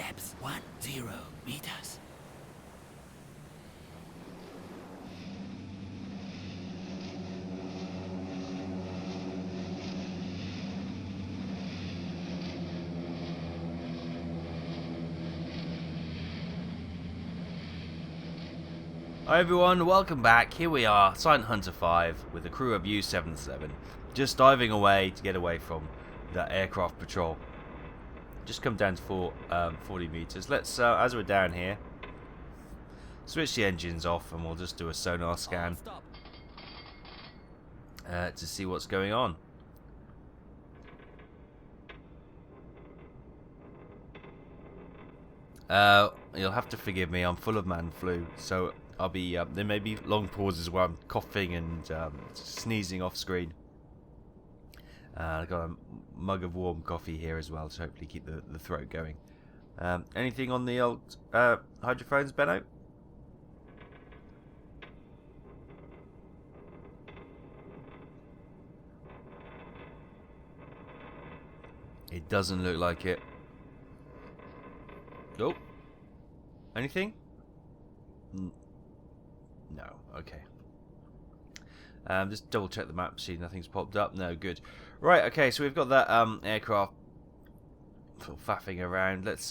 Depth 10 meters. Hi everyone, welcome back. Here we are, Silent Hunter 5, with the crew of U-77, just diving away to get away from the aircraft patrol. Just come down to 40 meters. Let's, as we're down here, switch the engines off and we'll just do a sonar scan to see what's going on. You'll have to forgive me, I'm full of man flu, so I'll be, there may be long pauses where I'm coughing and sneezing off screen. I've got a mug of warm coffee here as well to hopefully keep the throat going. Anything on the old hydrophones, Benno? It doesn't look like it. Oh. Anything? No. Okay. Just double check the map, see nothing's popped up. No, good. Right, okay, so we've got that aircraft sort of faffing around. Let's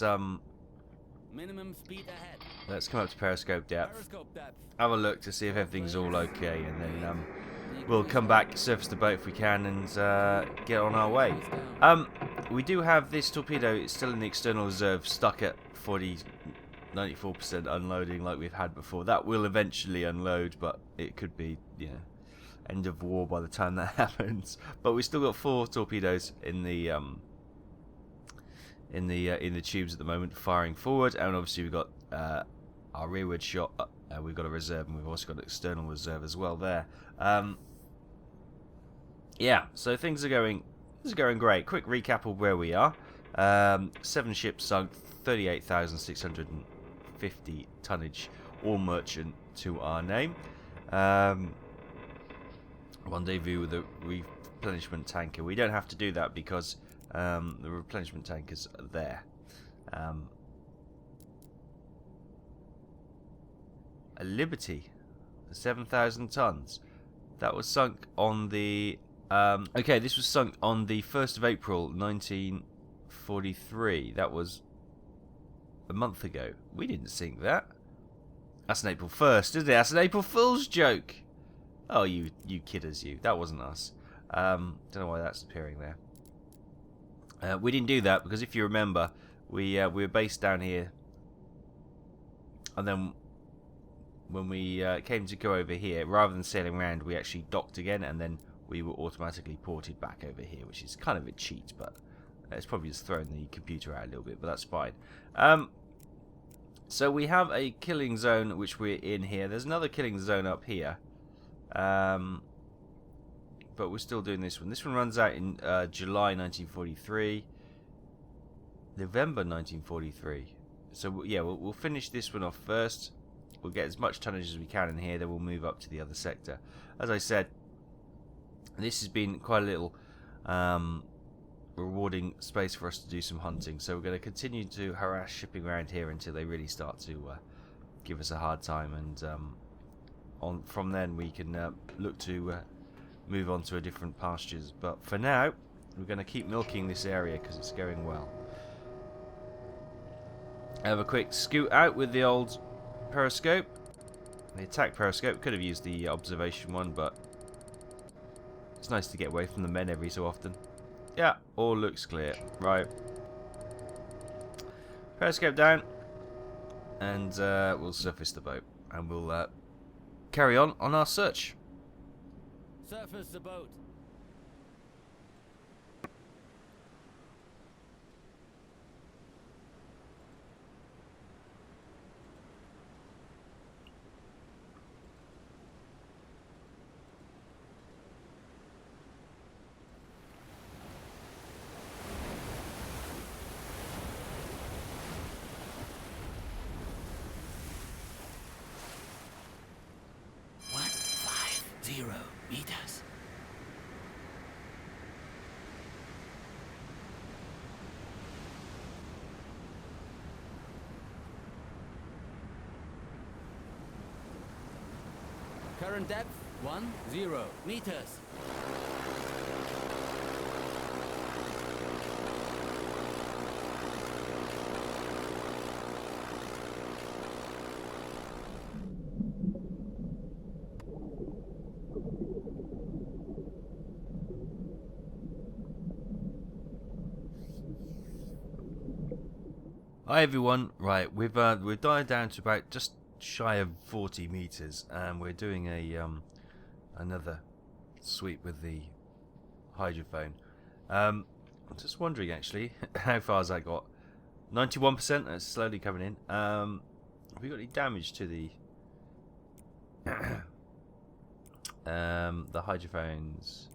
Minimum speed ahead. let's come up to periscope depth. Periscope depth. Have a look to see if everything's all okay, and then we'll come back, surface the boat if we can, and get on our way. We do have this torpedo. It's still in the external reserve, stuck at 94% unloading like we've had before. That will eventually unload, but it could be, end of war by the time that happens. But we've still got 4 torpedoes in the tubes at the moment, firing forward, and obviously we've got our rearward shot. We've got a reserve, and we've also got an external reserve as well there. Yeah, so things are going great. Quick recap of where we are. 7 ships sunk, 38,650 tonnage, all merchant to our name. Rendezvous with the replenishment tanker. We don't have to do that because the replenishment tankers are there. A Liberty, 7,000 tons. That was sunk on the okay, this was sunk on the 1st of April 1943. That was a month ago. We didn't sink that. That's an April 1st, isn't it? That's an April Fool's joke. Oh, you kidders, you. That wasn't us. Don't know why that's appearing there. We didn't do that because if you remember, we were based down here, and then when we came to go over here, rather than sailing around, we actually docked again, and then we were automatically ported back over here, which is kind of a cheat, but it's probably just thrown the computer out a little bit, but that's fine. So we have a killing zone which we're in here. There's another killing zone up here, but we're still doing this one. This one runs out in July 1943, November 1943. So yeah, we'll finish this one off first. We'll get as much tonnage as we can in here, then we'll move up to the other sector. As I said, this has been quite a little rewarding space for us to do some hunting, so we're going to continue to harass shipping around here until they really start to give us a hard time, and from then we can look to move on to a different pastures. But for now, we're going to keep milking this area because it's going well. Have a quick scoot out with the old periscope. The attack periscope. Could have used the observation one, but it's nice to get away from the men every so often. Yeah, all looks clear. Right. Periscope down, and we'll surface the boat, and we'll carry on our search. Surface the boat. Meters. Current depth 10 meters. Hi everyone. Right, we've died down to about just shy of 40 meters, and we're doing a another sweep with the hydrophone. I'm just wondering actually, how far has that got? 91%. That's slowly coming in. Have we got any damage to the the hydrophones?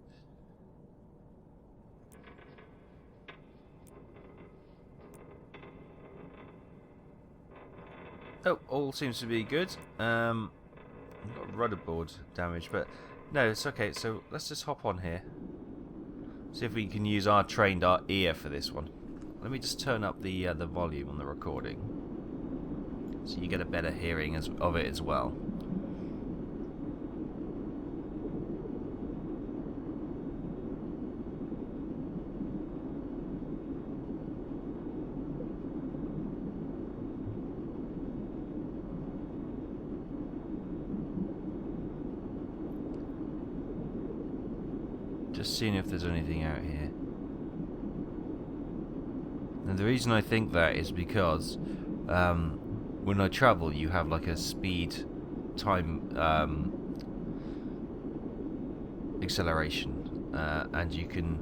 Oh, all seems to be good. We've got rudder board damage, but no, it's okay. So let's just hop on here. See if we can use our trained ear for this one. Let me just turn up the volume on the recording, so you get a better hearing of it as well. Just seeing if there's anything out here. And the reason I think that is because when I travel, you have like a speed time acceleration, and you can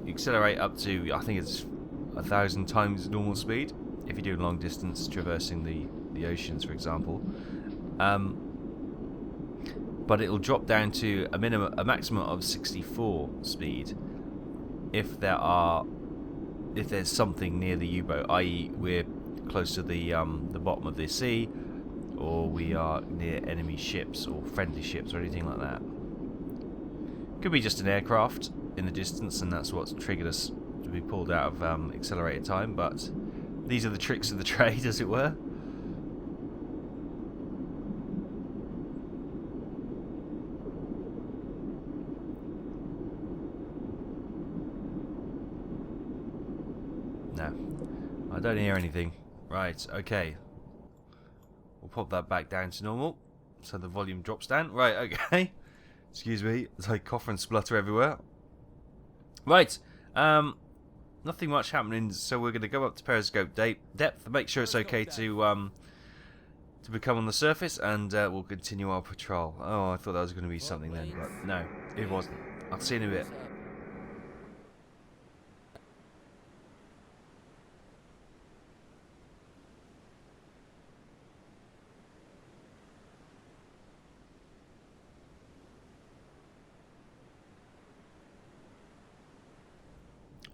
accelerate up to, I think it's 1,000 times normal speed if you're doing long distance traversing the oceans, for example. But it'll drop down to a maximum of 64 speed if there's something near the U-boat, i.e. we're close to the bottom of the sea, or we are near enemy ships or friendly ships or anything like that. Could be just an aircraft in the distance, and that's what's triggered us to be pulled out of accelerated time. But these are the tricks of the trade, as it were. No, I don't hear anything. Right, okay. We'll pop that back down to normal, so the volume drops down. Right, okay. Excuse me, as I cough and splutter everywhere. Right, nothing much happening, so we're going to go up to periscope depth, make sure it's okay to become on the surface, and we'll continue our patrol. Oh, I thought that was going to be something then, but no, it wasn't. I'll see you in a bit.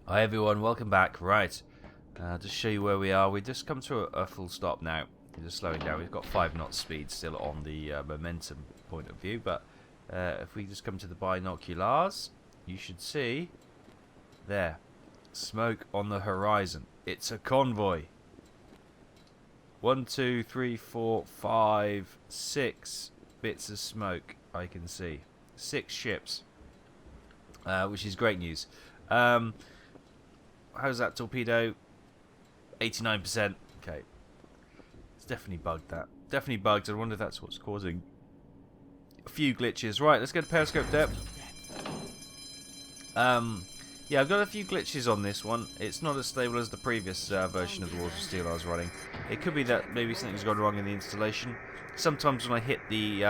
Hi everyone, welcome back. Right, just show you where we are. We just come to a full stop now. We're just slowing down. We've got 5 knots speed still on the momentum point of view, but if we just come to the binoculars, you should see there, smoke on the horizon. It's a convoy. 1, 2, 3, 4, 5, 6 bits of smoke I can see. 6 ships, which is great news. How's that torpedo? 89%. Okay. It's definitely bugged, that. Definitely bugged. I wonder if that's what's causing a few glitches. Right, let's go to periscope depth. Yeah, I've got a few glitches on this one. It's not as stable as the previous version of the Walls of Steel I was running. It could be that maybe something's gone wrong in the installation. Sometimes when I hit the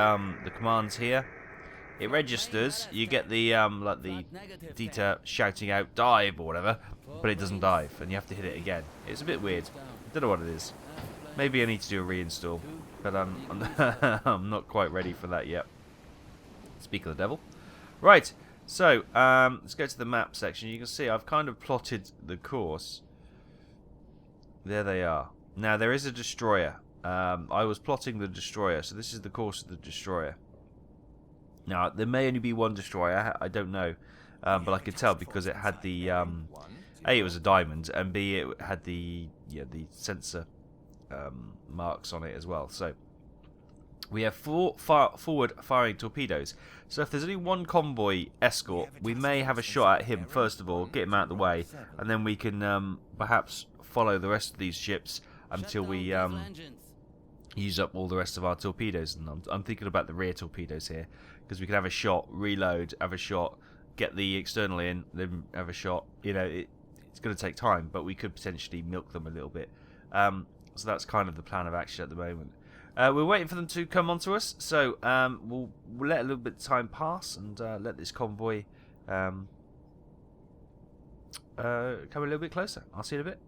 commands here, it registers. You get the like the deter shouting out dive or whatever, but it doesn't dive, and you have to hit it again. It's a bit weird. I don't know what it is. Maybe I need to do a reinstall, but I'm not quite ready for that yet. Speak of the devil. Right. So let's go to the map section. You can see I've kind of plotted the course. There they are. Now there is a destroyer. I was plotting the destroyer, so this is the course of the destroyer. Now, there may only be one destroyer, I don't know, but I could tell because it had the, A, it was a diamond, and B, it had the sensor marks on it as well. So, We have 4 forward firing torpedoes. So if there's only one convoy escort, we may have a shot at him first of all, get him out of the way, and then we can perhaps follow the rest of these ships until we use up all the rest of our torpedoes. And I'm thinking about the rear torpedoes here, because we can have a shot, reload, have a shot, get the external in, then have a shot. You know, it's going to take time, but we could potentially milk them a little bit. So that's kind of the plan of action at the moment. We're waiting for them to come onto us, so we'll let a little bit of time pass and let this convoy come a little bit closer. I'll see you in a bit.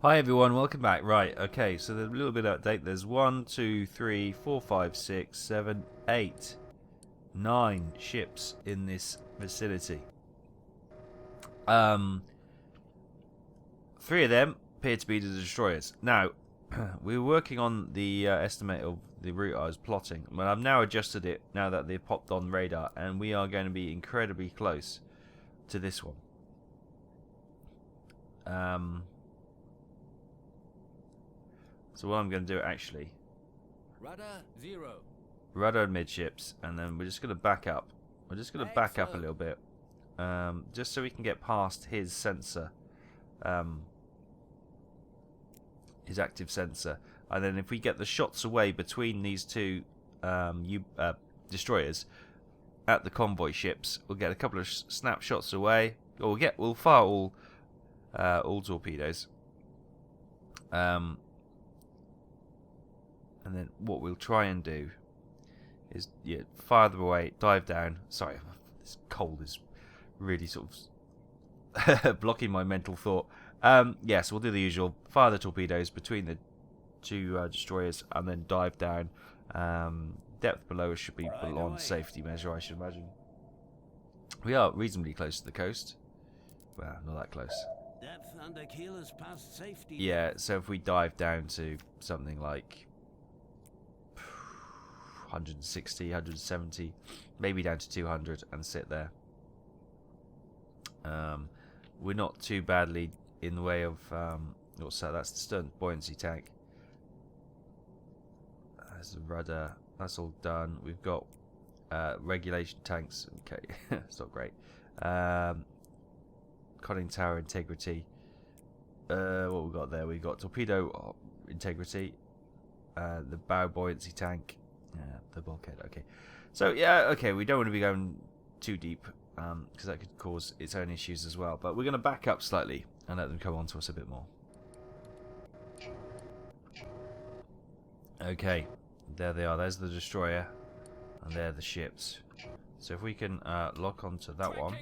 Hi everyone, welcome back. Right, okay, so there's a little bit of update. There's 1, 2, 3, 4, 5, 6, 7, 8, 9 ships in this vicinity. 3 of them appear to be the destroyers. Now, we were working on the estimate of the route I was plotting, but I've now adjusted it now that they've popped on radar, and we are going to be incredibly close to this one. So what I'm going to do actually, Rudder 0. rudder midships, and then we're just going to back up. We're just going to back up a little bit, just so we can get past his sensor. His active sensor, and then if we get the shots away between these two destroyers at the convoy ships, we'll get a couple of snapshots away, or we'll fire all torpedoes, and then what we'll try and do is fire them away, dive down. Sorry, this cold is really sort of blocking my mental thought. Yes, we'll do the usual. Fire the torpedoes between the two destroyers and then dive down. Depth below us should be beyond safety measure, I should imagine. We are reasonably close to the coast. Well, not that close. Depth under keel is past safety. Yeah, so if we dive down to something like 160, 170, maybe down to 200 and sit there. We're not too badly in the way of what's that? That's the stern buoyancy tank. There's the rudder. That's all done. We've got regulation tanks. Okay, it's not great. Conning tower integrity. What we got there? We got torpedo integrity. The bow buoyancy tank. The bulkhead. Okay. So yeah. Okay. We don't want to be going too deep because that could cause its own issues as well. But we're going to back up slightly and let them come on to us a bit more. Okay, there they are. There's the destroyer, and there are the ships. So if we can lock onto that one,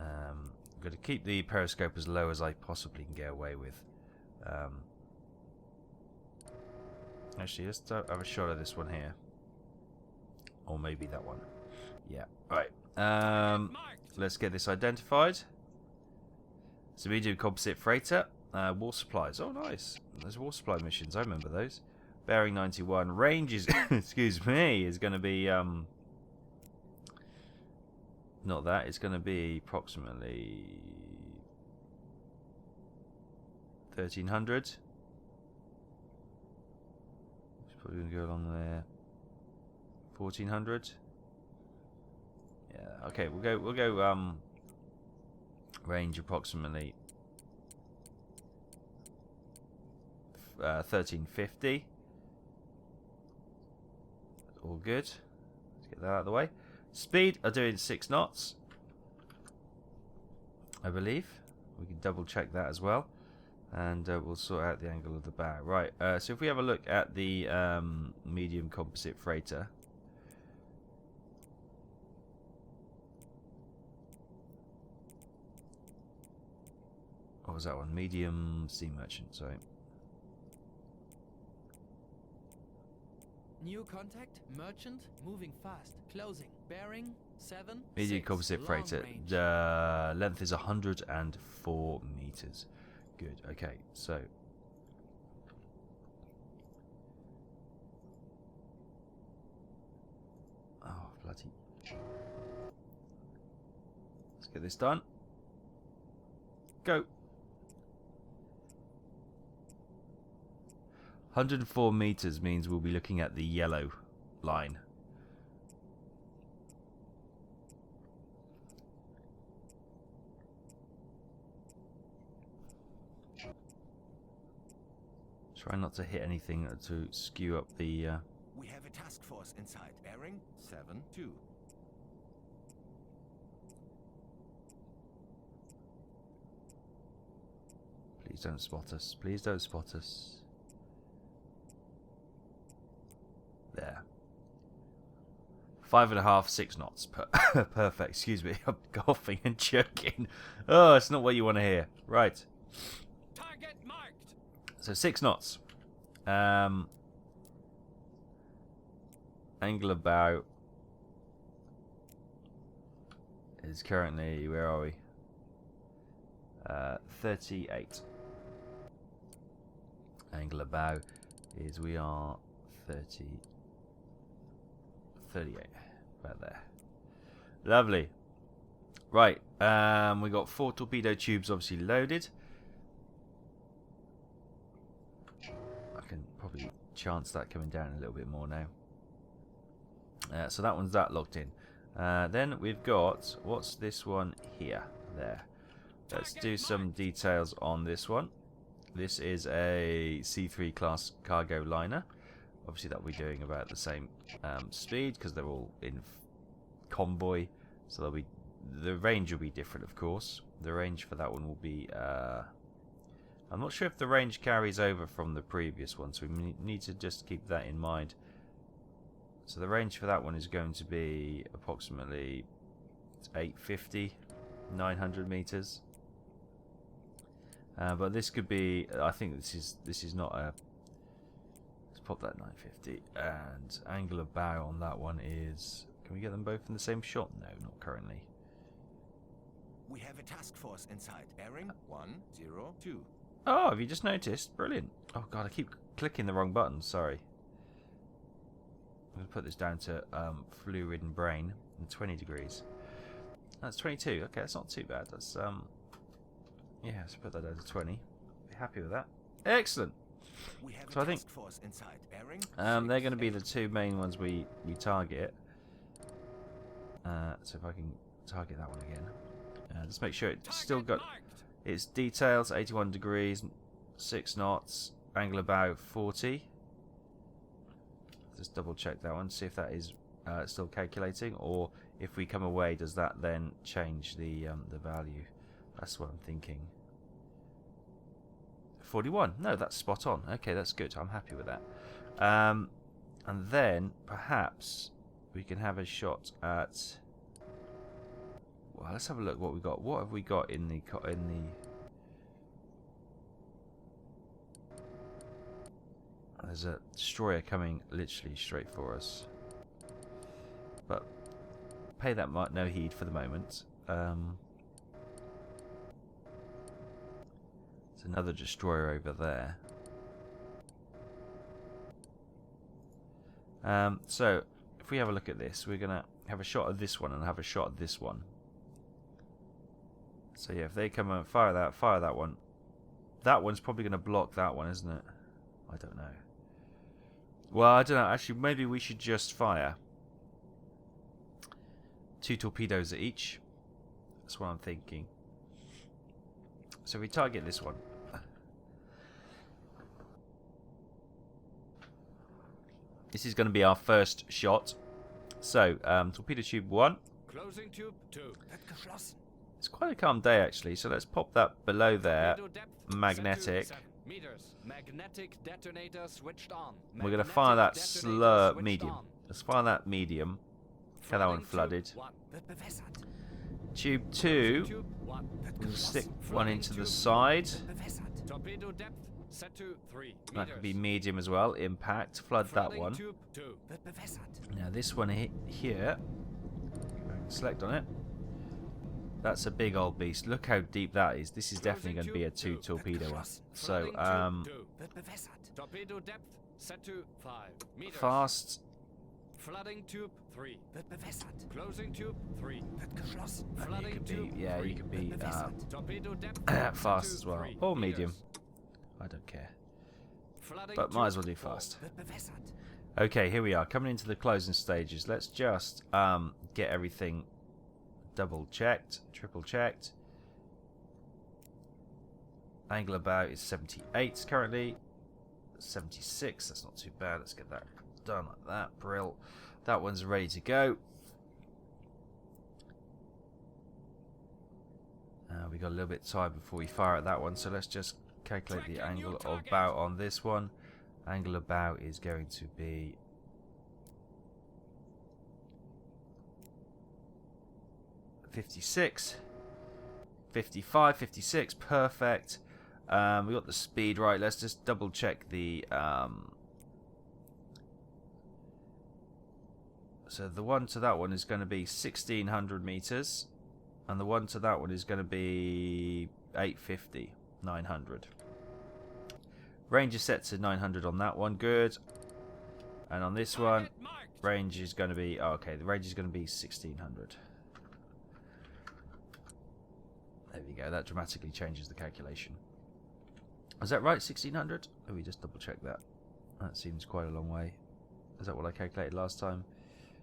I'm going to keep the periscope as low as I possibly can get away with. Actually, let's have a shot of this one here, or maybe that one. Yeah. All right. Let's get this identified. So we do composite freighter, war supplies. Oh, nice. There's war supply missions. I remember those. Bearing 91. Range is, excuse me, is going to be not that. It's going to be approximately 1300. It's probably going to go along there. 1400. Yeah. Okay. We'll go. Range approximately 1350. All good. Let's get that out of the way. Speed are doing 6 knots, I believe. We can double check that as well, and we'll sort out the angle of the bow. Right. So if we have a look at the medium composite freighter. What was that one? Medium sea merchant, sorry. New contact, merchant, moving fast, closing, bearing 7. Medium 6, composite long freighter. range. The length is 104 meters. Good. Okay, so oh bloody! Let's get this done. Go. 104 meters means we'll be looking at the yellow line. Try not to hit anything to skew up the... We have a task force inside. Bearing 7-2. Please don't spot us. Please don't spot us. There. 5.5, 6 knots. Perfect. Excuse me. I'm coughing and choking. Oh, it's not what you want to hear. Right. Target marked. So 6 knots. Angular bow is currently, where are we? 38. Angular bow is, we are 38. About there. Lovely. Right. We got 4 torpedo tubes obviously loaded. I can probably chance that coming down a little bit more now. So that one's locked in. Then we've got, what's this one here? There. Let's do some details on this one. This is a C3 class cargo liner. Obviously that will be doing about the same speed because they're all in convoy. So they'll be, the range will be different, of course. The range for that one will be... I'm not sure if the range carries over from the previous one, so we need to just keep that in mind. So the range for that one is going to be approximately 850, 900 meters. But this could be, I think this is not a, let's pop that 950, and angular bow on that one is, can we get them both in the same shot? No, not currently. We have a task force inside. Bearing 102. Oh, have you just noticed? Brilliant. Oh god, I keep clicking the wrong button, sorry. I'm going to put this down to fluid and brain and 20 degrees. That's 22. Okay, that's not too bad. That's yeah, let's put that down to 20. Be happy with that. Excellent. So I think they're going to be the two main ones we target. So if I can target that one again, just make sure it's still got its details. 81 degrees, 6 knots, angular bow 40. Just double check that one, see if that is still calculating, or if we come away, does that then change the value? That's what I'm thinking. 41. No, that's spot on. Okay, that's good. I'm happy with that. And then perhaps we can have a shot at. Well, let's have a look what we got. What have we got in the There's a destroyer coming literally straight for us, but pay that no heed for the moment. There's another destroyer over there. So if we have a look at this, we're gonna have a shot at this one and have a shot at this one. So yeah, if they come and fire that one, that one's probably gonna block that one, isn't it? I don't know. Well, I don't know. Actually, maybe we should just fire 2 torpedoes at each. That's what I'm thinking. So we target this one. This is going to be our first shot. So, torpedo tube 1. Closing tube 2. It's quite a calm day, actually. So let's pop that below there. Magnetic. Magnetic detonator switched on. We're going to fire that slur medium. Let's fire that medium. Get that one flooded. Tube 2. We'll stick one into the side. Torpedo depth set to 3 meters. That could be medium as well. Impact. Flood that one. Now this one here. Select on it. That's a big old beast. Look how deep that is. This is definitely going to be a 2 torpedo one. So, torpedo depth set to 5 meters. Fast. Flooding tube 3. Closing tube 3. Flooding tube. Yeah, you can be torpedo depth fast as well, or medium. I don't care. but might as well do fast. Okay, here we are, coming into the closing stages. Let's just get everything double checked, triple checked. Angle about is 78 currently. 76, that's not too bad. Let's get that done like that. Brill. That one's ready to go. We got a little bit of time before we fire at that one, so let's just calculate the angle of bow on this one. Angle of bow is going to be 56, 55, 56, perfect. We got the speed right. Let's just double check the so the one to that one is going to be 1600 meters, and the one to that one is going to be 850, 900. Range is set to 900 on that one, good. And on this one, range is going to be, oh, okay, the range is going to be 1600. There we go, that dramatically changes the calculation. Is that right, 1600? Oh, we just double check that. That seems quite a long way. Is that what I calculated last time?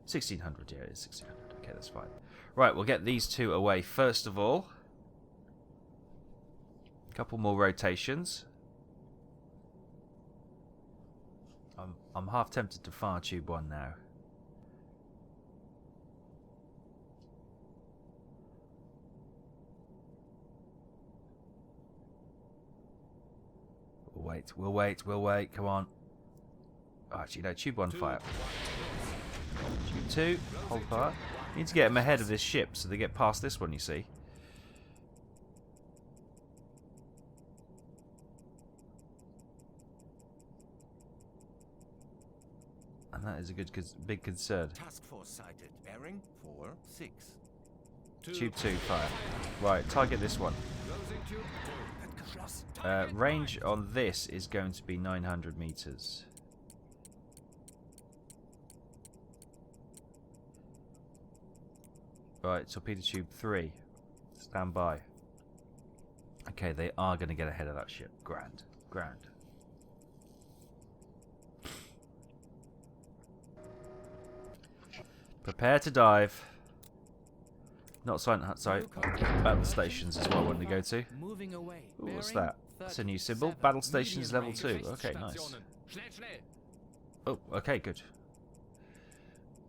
1600, yeah, it is 1600. Okay, that's fine. Right, we'll get these two away first of all. A couple more rotations. I'm half tempted to fire tube one now. We'll wait, come on. Oh, actually, no, tube one fire. Tube two, hold fire. Need to get them ahead of this ship so they get past this one, you see. And that is a big concern. Task force sighted. Bearing 46. Tube 2, fire. Right, target this one. Range on this is going to be 900 meters. Right, torpedo tube 3. Stand by. Okay, they are going to get ahead of that ship. Grand. Grand. Prepare to dive. Not silent, sorry. Battle stations is what I wanted to go to. Ooh, what's that? That's a new symbol. Battle stations level 2. Okay, nice. Oh, okay, good.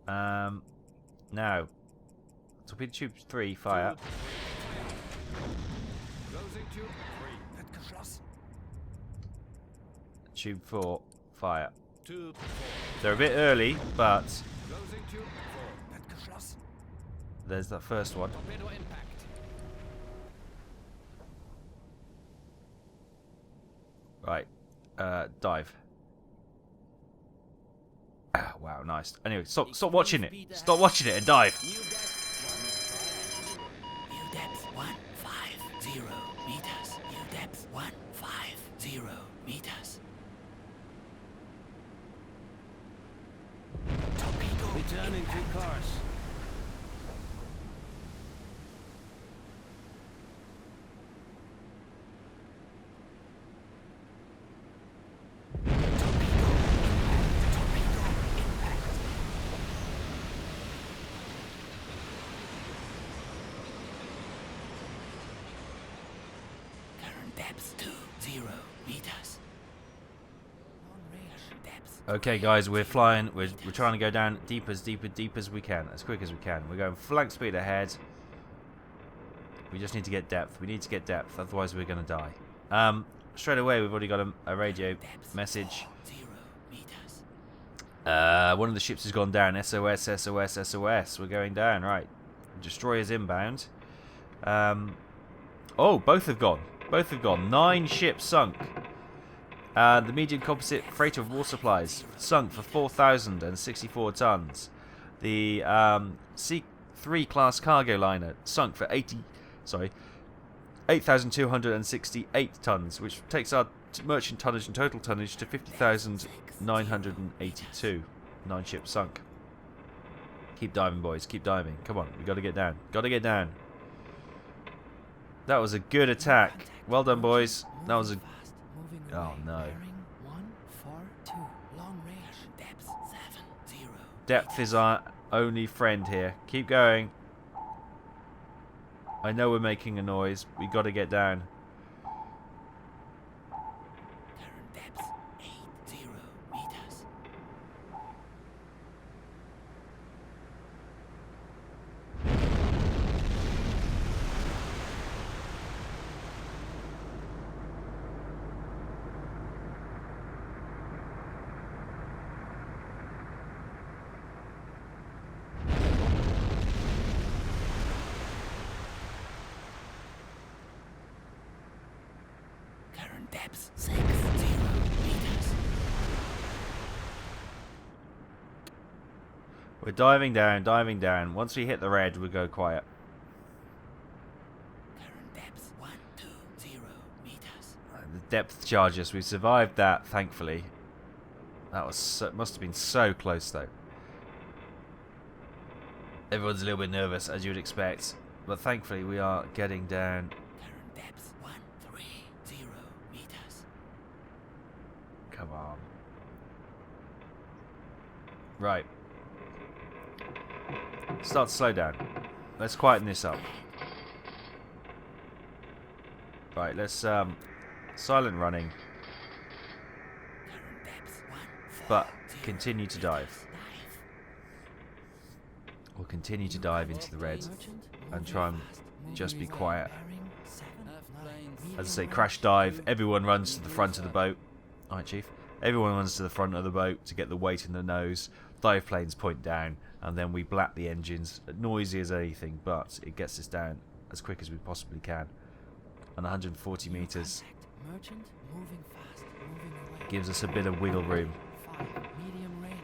Now, torpedo tube 3, fire. Tube 4, fire. They're a bit early, but there's that first one. Right, dive. Ah, wow, nice. Anyway, stop watching it. Stop watching it and dive. New depth 150 meters. New depth 150 meters. Torpedo. Returning to course. Depth 20 meters. Okay, guys, we're flying. We're trying to go down deep as we can, as quick as we can. We're going flank speed ahead. We just need to get depth. We need to get depth, otherwise we're going to die. Straight away, we've already got a radio message. One of the ships has gone down. SOS, SOS, SOS. We're going down, right. Destroyers inbound. Oh, both have gone. Both have gone. 9 ships sunk. The medium composite freighter of war supplies sunk for 4,064 tons. The C3 class cargo liner sunk for 8,268 tons, which takes our merchant tonnage and total tonnage to 50,982. 9 ships sunk. Keep diving, boys. Keep diving. Come on, we got to get down. Got to get down. That was a good attack. Well done, boys. That was a... Oh, no. Depth is our only friend here. Keep going. I know we're making a noise. We got to get down. Current depth 80 meters. Current depth 60 meters. We're diving down, diving down. Once we hit the red, we go quiet. Current depth 120 meters. The depth charges. We survived that, thankfully. That was must have been so close, though. Everyone's a little bit nervous, as you would expect. But thankfully, we are getting down. Current depth 130 meters. Come on. Right. Start to slow down. Let's quieten this up. Right, let's silent running, Current depth 140 but continue to dive. We'll continue to dive into the red and try and just be quiet. As I say, crash dive. Everyone runs to the front of the boat. Alright, Chief. Everyone runs to the front of the boat to get the weight in the nose. Dive planes point down, and then we blap the engines. Noisy as anything, but it gets us down as quick as we possibly can. And 140 meters Merchant moving fast, moving away. gives us a bit of wiggle room. 5, medium range.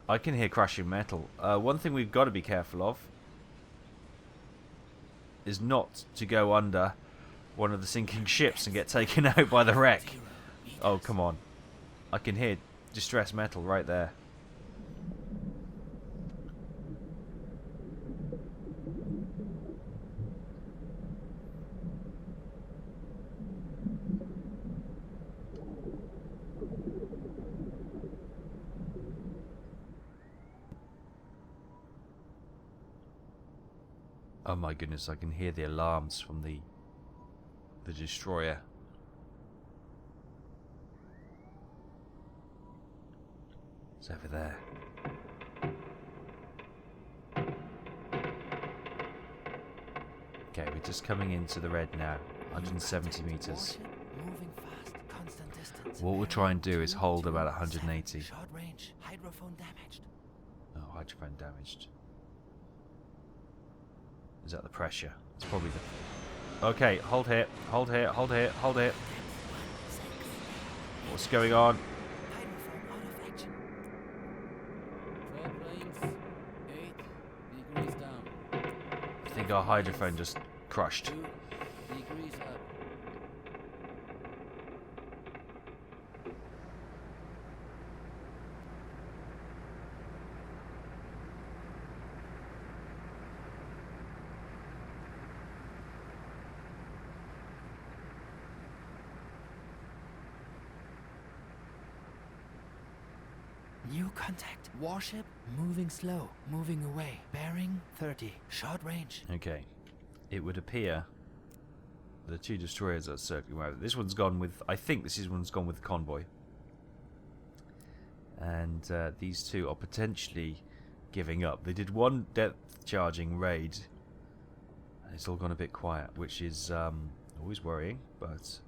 I can hear crashing metal. One thing we've got to be careful of is not to go under one of the sinking ships and get taken out by the wreck. Oh, come on. I can hear distressed metal right there. Oh my goodness, I can hear the alarms from the destroyer. It's over there. Okay, we're just coming into the red now. 170 meters. Moving fast, constant distance. What we'll try and do is hold about 180. Short range, hydrophone damaged. Oh, hydrophone damaged. Is that the pressure? It's probably the... Okay, hold here, hold here, hold here, hold here. What's going on? Hydrophone out of action. Short range 8 degrees down. I think our hydrophone just crushed. 2 degrees up. New contact. Warship moving slow, moving away. Bearing 30. Short range. Okay. It would appear the two destroyers are circling around. This one's gone with... I think this one's gone with the Convoy. And these two are potentially giving up. They did one depth charging raid. And it's all gone a bit quiet, which is always worrying, but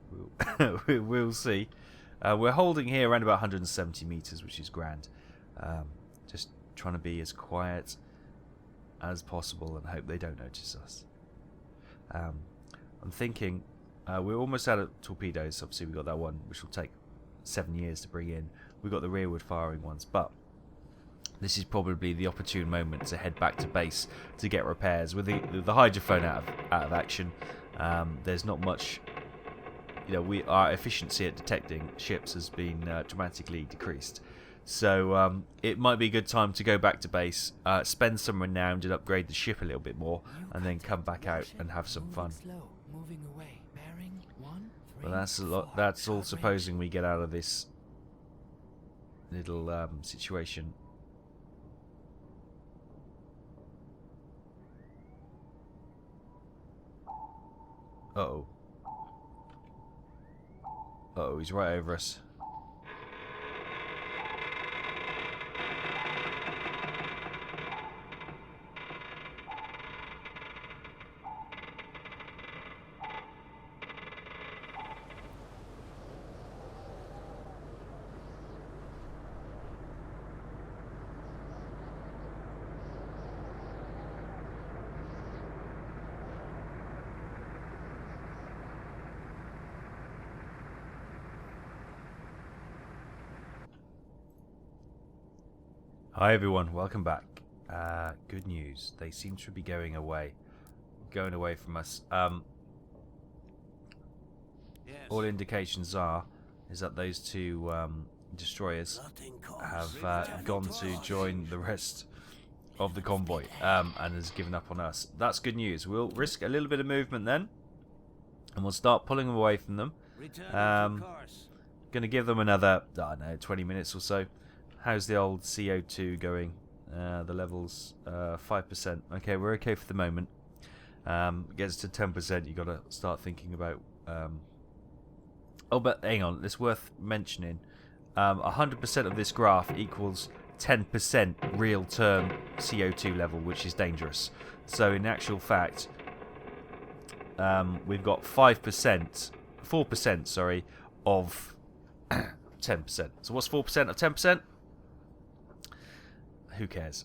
we'll see. We're holding here around about 170 meters, which is grand. Just trying to be as quiet as possible and hope they don't notice us. I'm thinking we're almost out of torpedoes. Obviously, we got that one, which will take 7 years to bring in. We've got the rearward firing ones, but this is probably the opportune moment to head back to base to get repairs. With the hydrophone out of action, there's not much. You know, our efficiency at detecting ships has been dramatically decreased. So it might be a good time to go back to base, spend some renown and upgrade the ship a little bit more, and then come back out and have some fun. Slow, moving away. Bearing But that's a lot. That's all supposing we get out of this little situation. Uh-oh. Uh-oh, he's right over us. Hi everyone, welcome back. Good news. They seem to be going away from us. All indications is that those two destroyers have gone to join the rest of the convoy and has given up on us. That's good news. We'll risk a little bit of movement then, and we'll start pulling away from them. Going to give them another, I don't know, 20 minutes or so. How's the old CO2 going? The levels 5%. Okay, we're okay for the moment. Gets to 10%, you got to start thinking about. Oh, but hang on, it's worth mentioning. 100% of this graph equals 10% real term CO2 level, which is dangerous. So in actual fact, we've got 4%, sorry, of 10%. So what's 4% of 10%? Who cares?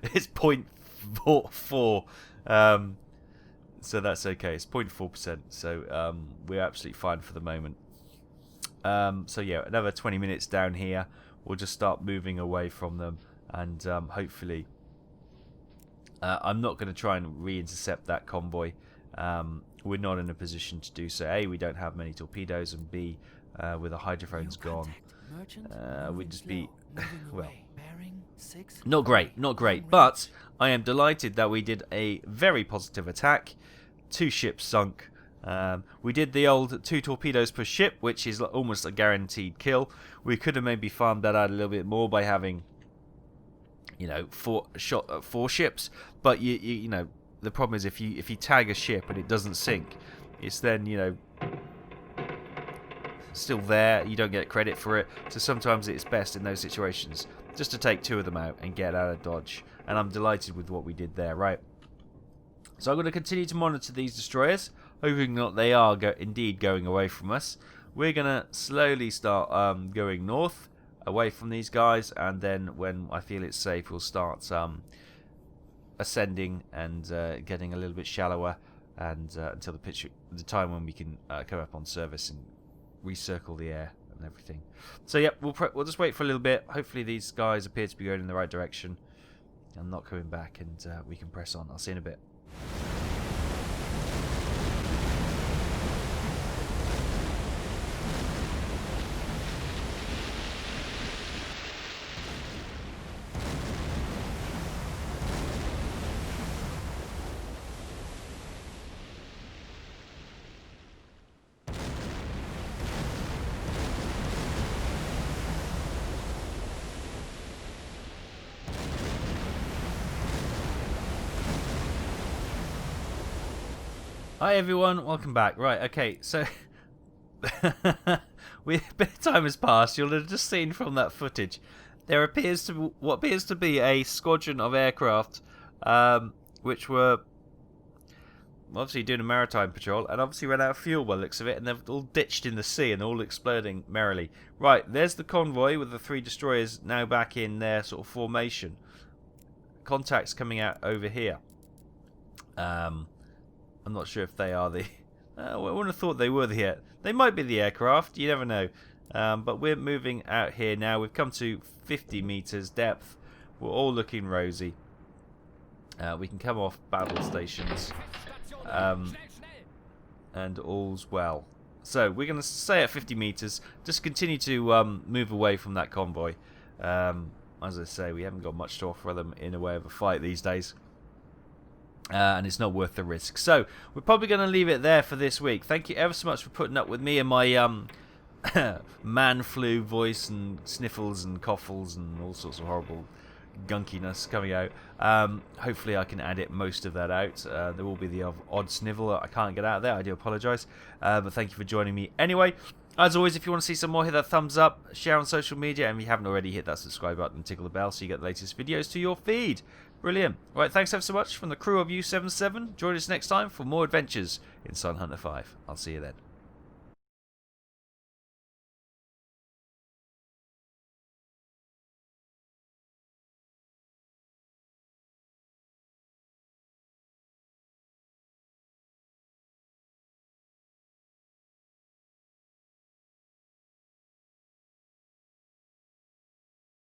It's 0.44. So that's okay. It's 0.4%. So we're absolutely fine for the moment. So yeah, another 20 minutes down here. We'll just start moving away from them, and hopefully, I'm not going to try and re-intercept that convoy. We're not in a position to do so. A, we don't have many torpedoes, and B, with the hydrophones gone, we'd just be well, not great. But I am delighted that we did a very positive attack. 2 ships sunk. We did the old 2 torpedoes per ship, which is almost a guaranteed kill. We could have maybe farmed that out a little bit more by having, you know, 4 ships. But you know, the problem is if you tag a ship and it doesn't sink, it's then, you know, still there, you don't get credit for it. So sometimes it's best in those situations just to take 2 of them out and get out of dodge, and I'm delighted with what we did there. Right, so I'm going to continue to monitor these destroyers, hoping that they are indeed going away from us. We're going to slowly start going north away from these guys, and then when I feel it's safe, we'll start ascending and getting a little bit shallower, and until the time when we can come up on service and recircle the air and everything. So yeah, we'll just wait for a little bit. Hopefully these guys appear to be going in the right direction and not coming back, and we can press on. I'll see you in a bit. Hi everyone, welcome back. Right, okay, so a bit of time has passed. You'll have just seen from that footage there appears to be what appears to be a squadron of aircraft, which were obviously doing a maritime patrol, and obviously ran out of fuel by the looks of it, and they've all ditched in the sea and they're all exploding merrily. Right, there's the convoy with the 3 destroyers now back in their sort of formation. Contacts coming out over here. I'm not sure if they are the... I wouldn't have thought they were the... They might be the aircraft, you never know. But we're moving out here now. We've come to 50 meters depth. We're all looking rosy. We can come off battle stations. And all's well. So we're going to stay at 50 meters. Just continue to move away from that convoy. As I say, we haven't got much to offer them in a way of a fight these days. and it's not worth the risk. So we're probably going to leave it there for this week. Thank you ever so much for putting up with me and my man flu voice and sniffles and coughlles and all sorts of horrible gunkiness coming out. Hopefully I can edit most of that out. There will be the odd snivel I can't get out of there. I do apologise, but thank you for joining me anyway. As always, if you want to see some more, hit that thumbs up, share on social media, and if you haven't already, hit that subscribe button and tickle the bell so you get the latest videos to your feed. Brilliant. Right, thanks ever so much from the crew of U77. Join us next time for more adventures in Sun Hunter 5. I'll see you then.